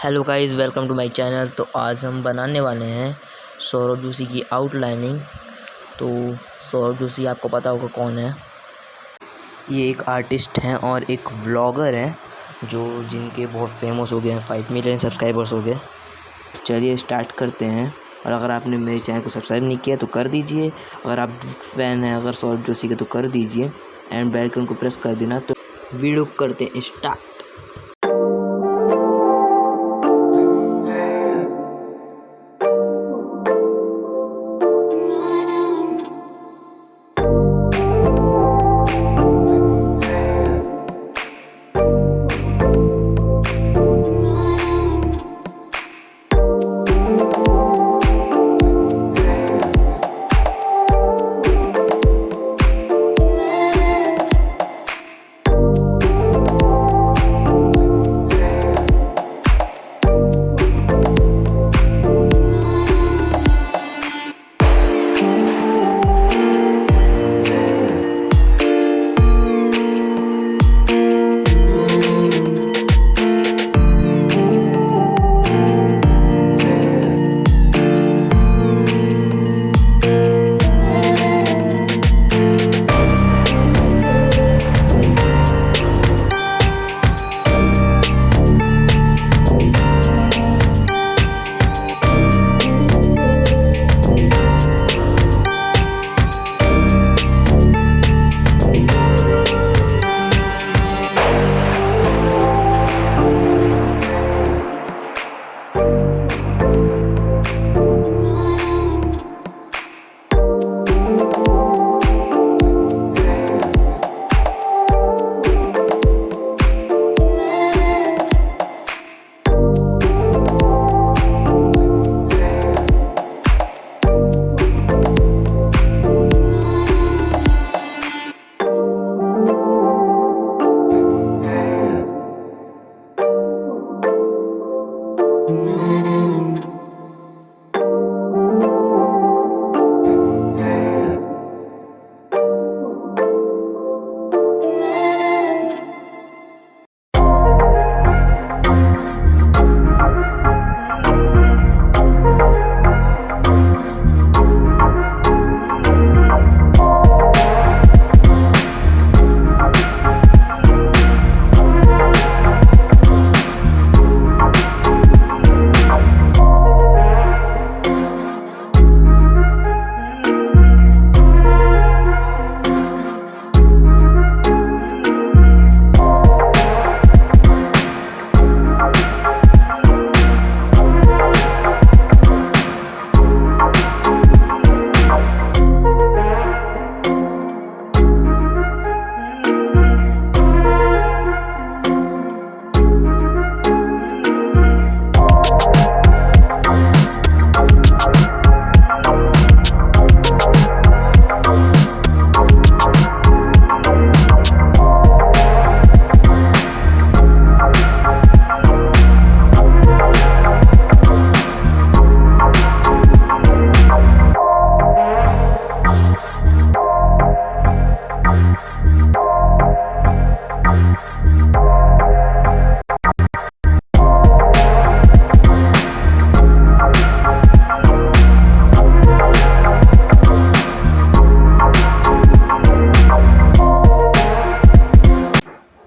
Hello guys, welcome to my channel. तो आज हम बनाने वाले हैं सौरव जोशी की आउटलाइनिंग। तो सौरव जोशी आपको पता होगा कौन है। ये एक आर्टिस्ट हैं और एक व्लॉगर हैं जो जिनके बहुत फेमस हो गए हैं, 5 मिलियन सब्सक्राइबर्स हो गए। चलिए स्टार्ट करते हैं। और अगर आपने मेरे चैनल को सब्सक्राइब नहीं किया तो कर दीजिए। अगर आप फैन हैं अगर सौरव जोशी के तो कर दीजिए एंड बेल आइकन को प्रेस कर देना। तो वीडियो करते हैं स्टार्ट।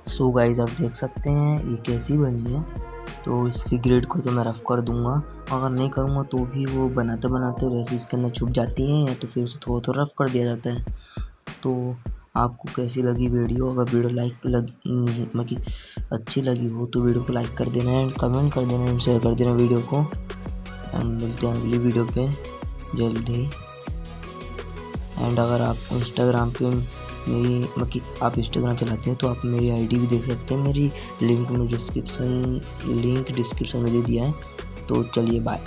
सो गाइस, आप देख सकते हैं ये कैसी बनी है। तो इसकी ग्रेड को तो मैं रफ़ कर दूंगा। अगर नहीं करूंगा तो भी वो बनाते बनाते वैसे उसके अंदर छुप जाती हैं या तो फिर उसे थोड़ा थोड़ा रफ़ कर दिया जाता है। तो आपको कैसी लगी वीडियो? अगर वीडियो मतलब अच्छी लगी हो तो वीडियो को लाइक कर देना एंड कमेंट कर देना एंड शेयर कर देना वीडियो को। एंड मिलते हैं अगली वीडियो पे जल्द ही। एंड अगर आप इंस्टाग्राम पे मेरी आप इंस्टाग्राम चलाते हैं तो आप मेरी आईडी भी देख सकते हैं। मेरी लिंक डिस्क्रिप्शन में दे दिया है। तो चलिए बाय।